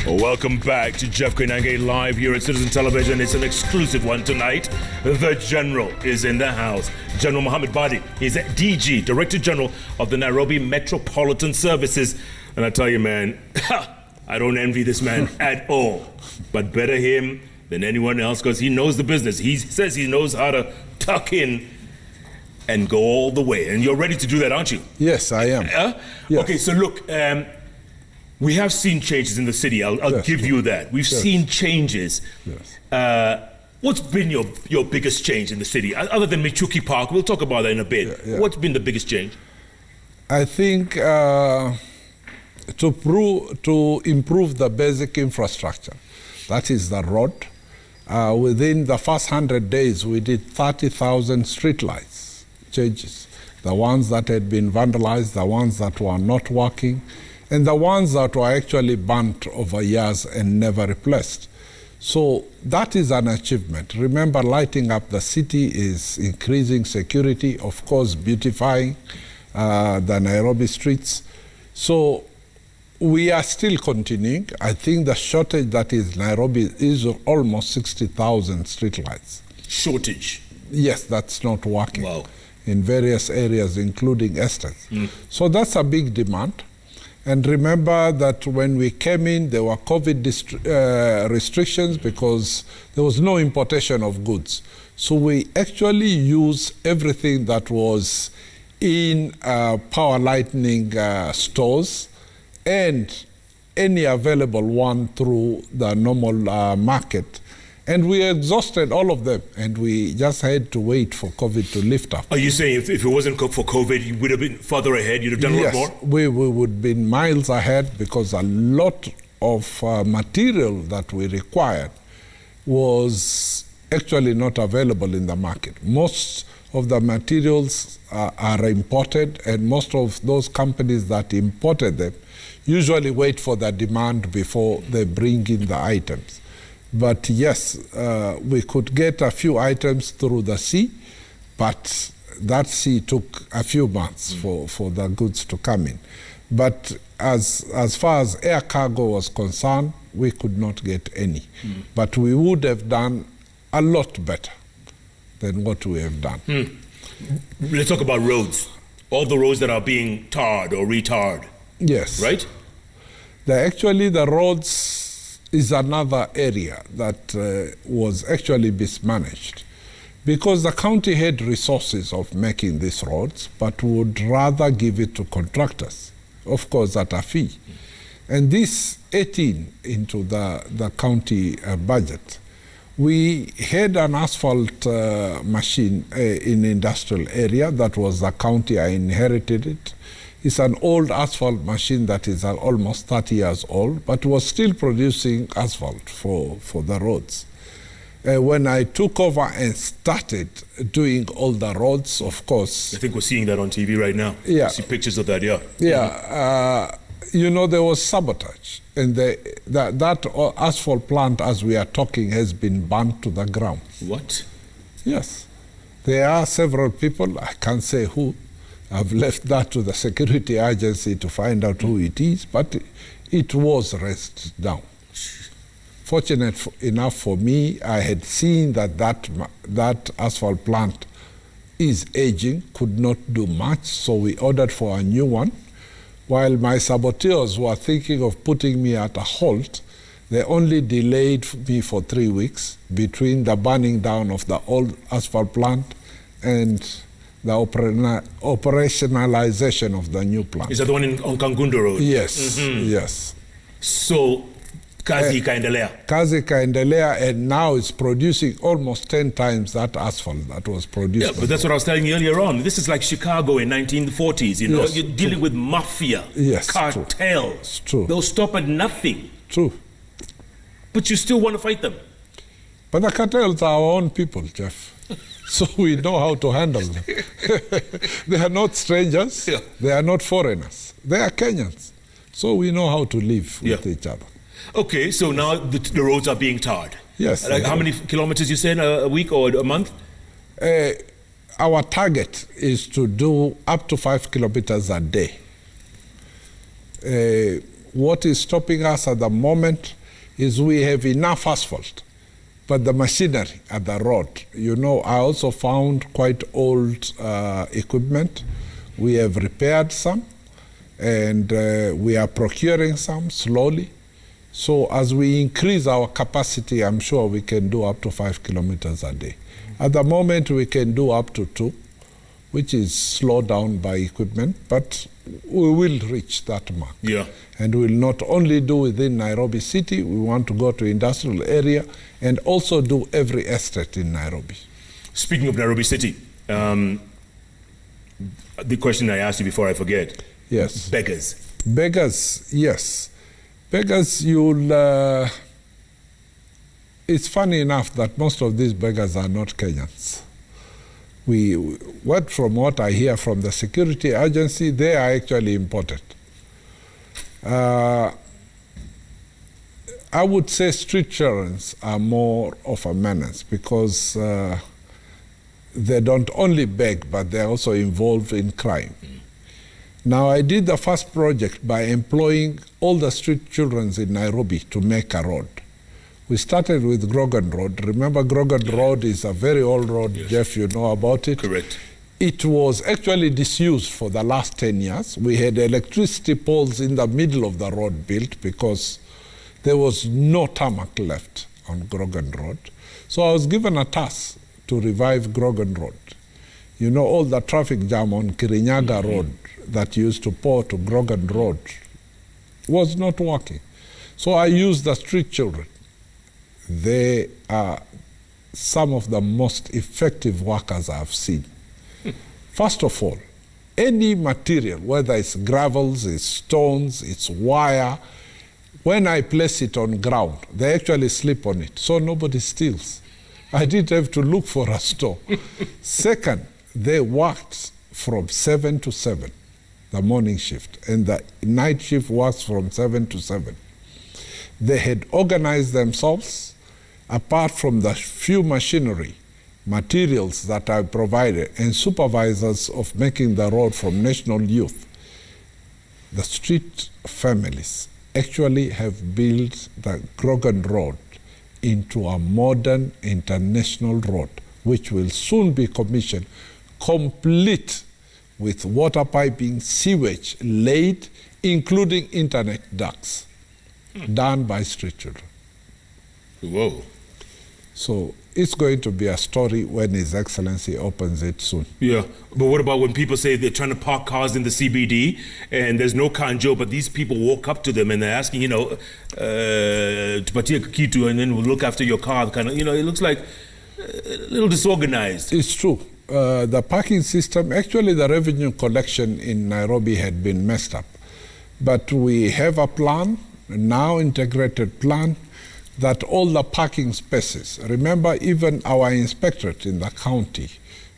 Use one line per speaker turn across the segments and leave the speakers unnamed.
Welcome back to Jeff Koinange live here at Citizen Television. It's an exclusive one tonight. The General is in the house. General Mohamed Badi is DG, Director General of the Nairobi Metropolitan Services. And I tell you, man, I don't envy this man at all. But better him than anyone else because he knows the business. He says he knows how to tuck in and go all the way. And you're ready to do that, aren't you?
Yes, I am.
Yes. Okay, so look, we have seen changes in the city. I'll give you that. We've seen changes.
Yes.
What's been your biggest change in the city? Other than Michuki Park, we'll talk about that in a bit. What's been the biggest change?
I think to improve the basic infrastructure, that is the road. Within the first 100 days, we did 30,000 streetlights changes. The ones that had been vandalized, the ones that were not working, and the ones that were actually burnt over years and never replaced. So that is an achievement. Remember, lighting up the city is increasing security, of course, beautifying the Nairobi streets. So we are still continuing. I think the shortage that is Nairobi is almost 60,000 streetlights.
Shortage?
Yes, that's not working.
Wow.
In various areas, including estates. So that's a big demand. And remember that when we came in, there were COVID restrictions because there was no importation of goods. So we actually used everything that was in power lightning stores and any available one through the normal market. And we exhausted all of them, and we just had to wait for COVID to lift up.
Are you saying if it wasn't for COVID, you would have been further ahead, you'd have done a lot more?
We would have been miles ahead because a lot of material that we required was actually not available in the market. Most of the materials are imported, and most of those companies that imported them usually wait for the demand before they bring in the items. But yes, we could get a few items through the sea, but that sea took a few months for the goods to come in. But as far as air cargo was concerned, we could not get any. But we would have done a lot better than what we have done.
Let's talk about roads. All the roads that are being tarred or retarred.
Yes.
Right?
Actually, the roads is another area that was actually mismanaged because the county had resources of making these roads but would rather give it to contractors, of course at a fee. And this ate into the county budget. We had an asphalt machine in industrial area. That was the county. I inherited it. It's an old asphalt machine that is almost 30 years old, but was still producing asphalt for the roads. When I took over and started doing all the roads, of course...
I think we're seeing that on TV right now.
Yeah.
You see pictures of that, yeah.
Yeah. You know, there was sabotage. And that asphalt plant, as we are talking, has been burnt to the ground.
What?
Yes. There are several people, I can't say who. I've left that to the security agency to find out who it is, but it was razed down. Fortunate enough for me, I had seen that asphalt plant is aging, could not do much, so we ordered for a new one. While my saboteurs were thinking of putting me at a halt, they only delayed me for 3 weeks between the burning down of the old asphalt plant and the operationalization of the new plant.
Is that the one on Kangundo Road?
Yes, yes.
So, kazi ikaendelea?
Kazi ikaendelea, and now it's producing almost 10 times that asphalt that was produced.
Yeah, but that's what I was telling you earlier on. This is like Chicago in 1940s, you know?
Yes,
you're dealing with mafia, cartels.
True.
They'll stop at nothing.
True.
But you still want to fight them?
But the cartels are our own people, Jeff. So we know how to handle them. They are not strangers. Yeah. They are not foreigners. They are Kenyans. So we know how to live with each other.
Okay, so now the roads are being tarred.
Yes.
Like how many kilometers you said a week or a month?
Our target is to do up to 5 kilometers a day. what is stopping us at the moment is we have enough asphalt, but the machinery at the road. You know, I also found quite old equipment. We have repaired some, and we are procuring some slowly. So as we increase our capacity, I'm sure we can do up to 5 kilometers a day. At the moment, we can do up to 2, which is slowed down by equipment, but we will reach that mark.
Yeah.
And we'll not only do within Nairobi city, we want to go to industrial area and also do every estate in Nairobi.
Speaking of Nairobi city, the question I asked you before I forget.
Yes.
Beggars.
Beggars, yes. Beggars, it's funny enough that most of these beggars are not Kenyans. From what I hear from the security agency, they are actually imported. I would say street children are more of a menace because they don't only beg, but they're also involved in crime. Now, I did the first project by employing all the street children in Nairobi to make a road. We started with Grogan Road. Remember, Grogan Road is a very old road. Yes. Jeff, you know about it.
Correct.
It was actually disused for the last 10 years. We had electricity poles in the middle of the road built because there was no tarmac left on Grogan Road. So I was given a task to revive Grogan Road. You know, all the traffic jam on Kirinyaga Road that used to pour to Grogan Road was not working. So I used the street children. They are some of the most effective workers I've seen. First of all, any material, whether it's gravels, it's stones, it's wire, when I place it on ground, they actually sleep on it, so nobody steals. I didn't have to look for a store. Second, they worked from 7 to 7, the morning shift, and the night shift works from 7 to 7. They had organized themselves. Apart from the few machinery, materials that I provided, and supervisors of making the road from National Youth, the street families actually have built the Grogan Road into a modern international road, which will soon be commissioned, complete with water piping, sewage laid, including internet ducts, done by street children.
Whoa.
So it's going to be a story when His Excellency opens it soon.
Yeah, but what about when people say they're trying to park cars in the CBD and there's no kanjo, but these people walk up to them and they're asking, tupatie kitu, and then we'll look after your car, kind of, it looks like a little disorganized.
It's true. The parking system, actually the revenue collection in Nairobi had been messed up. But we have a plan, a now integrated plan, that all the parking spaces, remember even our inspectorate in the county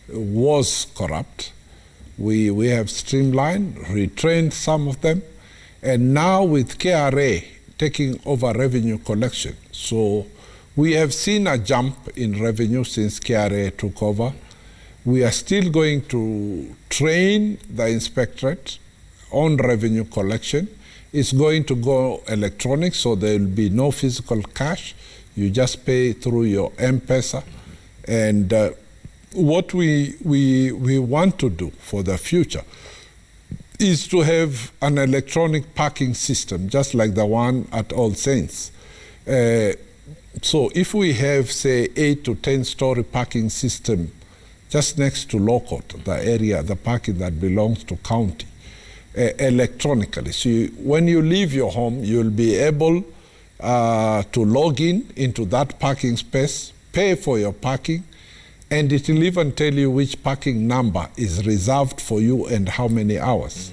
was corrupt. We have streamlined, retrained some of them, and now with KRA taking over revenue collection. So we have seen a jump in revenue since KRA took over. We are still going to train the inspectorate on revenue collection. It's going to go electronic, so there will be no physical cash. You just pay through your M-Pesa. And what we want to do for the future is to have an electronic parking system, just like the one at All Saints. So if we have, say, 8 to 10-story parking system just next to Law Court, the area, the parking that belongs to county, electronically. So when you leave your home, you'll be able to log into that parking space, pay for your parking, and it will even tell you which parking number is reserved for you and how many hours.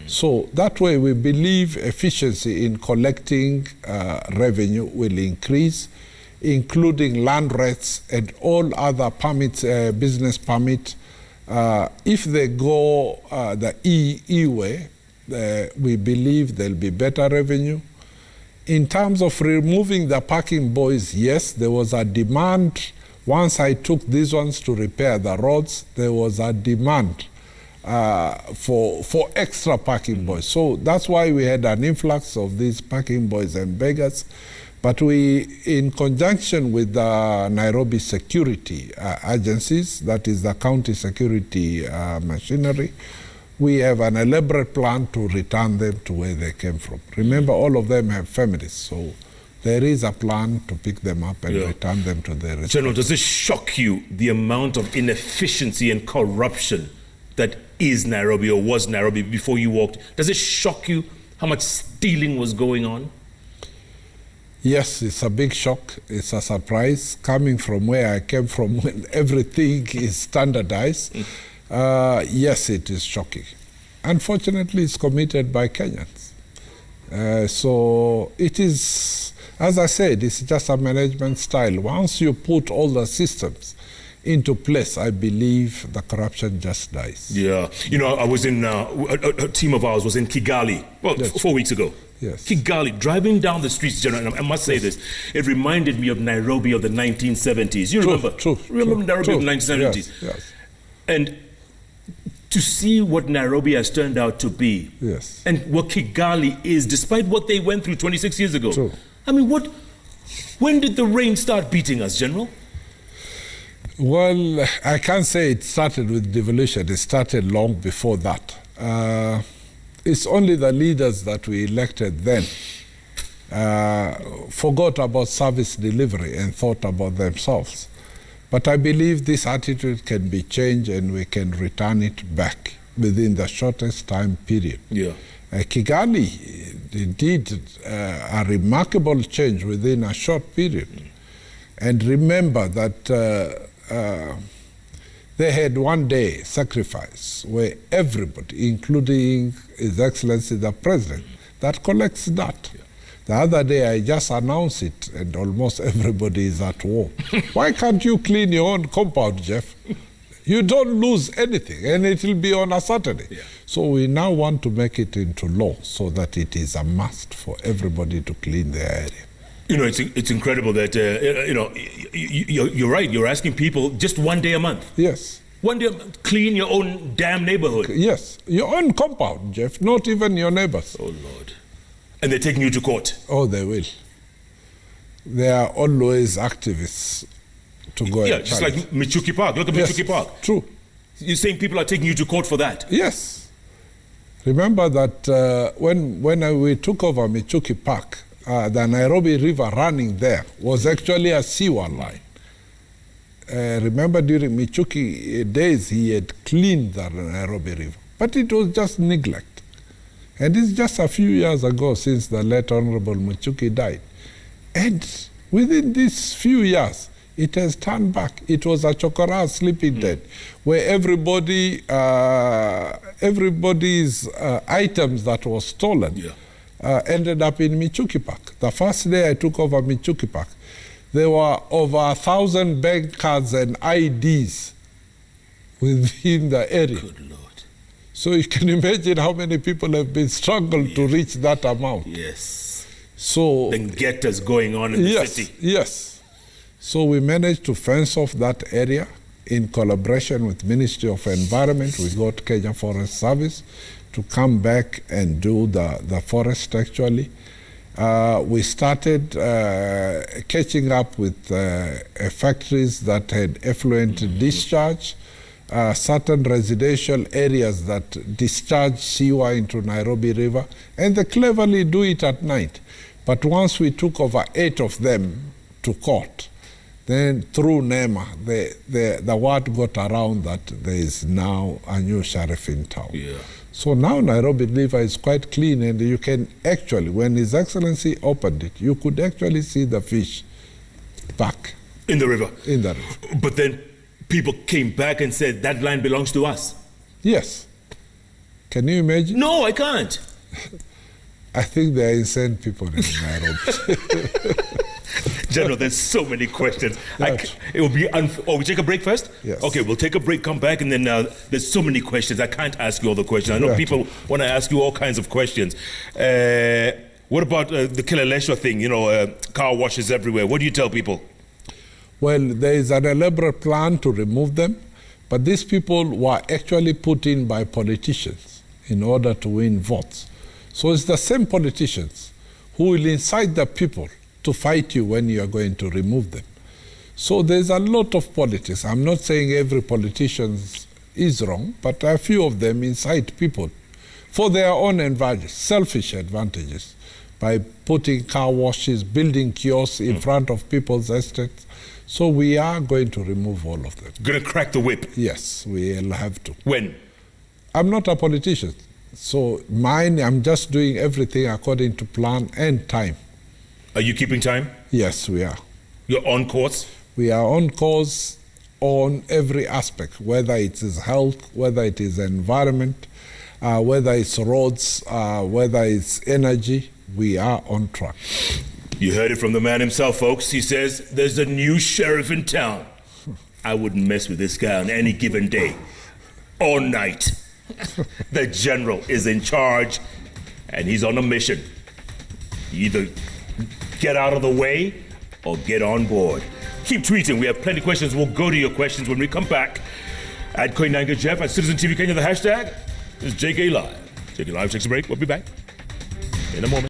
So that way we believe efficiency in collecting revenue will increase, including land rates and all other permits, business permit. If they go the E-way, we believe there'll be better revenue. In terms of removing the parking boys, yes, there was a demand. Once I took these ones to repair the roads, there was a demand for extra parking boys. So that's why we had an influx of these parking boys and beggars. But we, in conjunction with the Nairobi security agencies, that is the county security machinery, we have an elaborate plan to return them to where they came from. Remember, all of them have families, so there is a plan to pick them up and return them to their respective.
General, does it shock you the amount of inefficiency and corruption that is Nairobi or was Nairobi before you walked? Does it shock you how much stealing was going on?
Yes, it's a big shock. It's a surprise coming from where I came from when everything is standardized. Yes, it is shocking. Unfortunately, it's committed by Kenyans. So it is, as I said, it's just a management style. Once you put all the systems into place, I believe the corruption just dies.
Yeah. You know, I was in, a team of ours was in Kigali, well, 4 weeks ago.
Yes.
Kigali, driving down the streets, General, and I must say this, it reminded me of Nairobi of the 1970s. You remember? Remember Nairobi of the 1970s?
Yes, yes.
And to see what Nairobi has turned out to be,
yes,
and what Kigali is, despite what they went through 26 years ago.
True.
I mean, when did the rain start beating us, General?
Well, I can't say it started with devolution. It started long before that. It's only the leaders that we elected then forgot about service delivery and thought about themselves. But I believe this attitude can be changed and we can return it back within the shortest time period.
Yeah.
Kigali did a remarkable change within a short period. And remember that they had one day sacrifice where everybody, including His Excellency the President, that collects that. Yeah. The other day I just announced it and almost everybody is at war. Why can't you clean your own compound, Jeff? You don't lose anything and it will be on a Saturday. Yeah. So we now want to make it into law so that it is a must for everybody to clean their area.
You know, it's incredible that, you know, you're right. You're asking people just one day a month.
Yes.
One day a month, clean your own damn neighborhood.
Yes. Your own compound, Jeff, not even your neighbors.
Oh, Lord. And they're taking you to court.
Oh, they will. They are always activists to go and
just like Michuki Park. Look at Michuki Park.
True.
You're saying people are taking you to court for that?
Yes. Remember that when we took over Michuki Park, the Nairobi River running there was actually a sewer line. Remember during Michuki days, he had cleaned the Nairobi River, but it was just neglect. And it's just a few years ago since the late Honorable Michuki died. And within these few years, it has turned back. It was a chokora sleeping dead, where everybody's items that was stolen ended up in Michuki Park. The first day I took over Michuki Park, there were over 1,000 bank cards and IDs within the area.
Good Lord.
So you can imagine how many people have been struggled to reach that amount.
Yes.
So
the getters going on in the city.
Yes. So we managed to fence off that area in collaboration with Ministry of Environment. We got Kenya Forest Service to come back and do the forest actually. We started catching up with factories that had effluent discharge, certain residential areas that discharge sewer into Nairobi River, and they cleverly do it at night. But once we took over 8 of them to court, then through NEMA, the word got around that there is now a new sheriff in town. Yeah. So now Nairobi River is quite clean, and you can actually, when His Excellency opened it, you could actually see the fish back.
In the river?
In the river.
But then people came back and said that land belongs to us.
Yes. Can you imagine?
No, I can't.
I think they are insane people in Nairobi.
General, there's so many questions. It will be we take a break first?
Yes.
Okay, we'll take a break, come back, and then there's so many questions. I can't ask you all the questions. I know people want to ask you all kinds of questions. What about the Kileleshwa thing? You know, car washes everywhere. What do you tell people?
Well, there is an elaborate plan to remove them, But these people were actually put in by politicians in order to win votes. So it's the same politicians who will incite the people to fight you when you are going to remove them. So there's a lot of politics. I'm not saying every politician is wrong, but a few of them incite people for their own advantages, selfish advantages, by putting car washes, building kiosks in front of people's estates. So we are going to remove all of them.
Going to crack the whip?
Yes, we'll have to.
When?
I'm not a politician. So I'm just doing everything according to plan and time.
Are you keeping time?
Yes, we are.
You're on course?
We are on course on every aspect, whether it is health, whether it is environment, whether it's roads, whether it's energy. We are on track.
You heard it from the man himself, folks. He says there's a new sheriff in town. I wouldn't mess with this guy on any given day. All night. The general is in charge, and he's on a mission. Either get out of the way or get on board. Keep tweeting. We have plenty of questions. We'll go to your questions when we come back. At Koinange Jeff, at Citizen TV Kenya, the hashtag is JKLive. JKLive takes a break. We'll be back in a moment.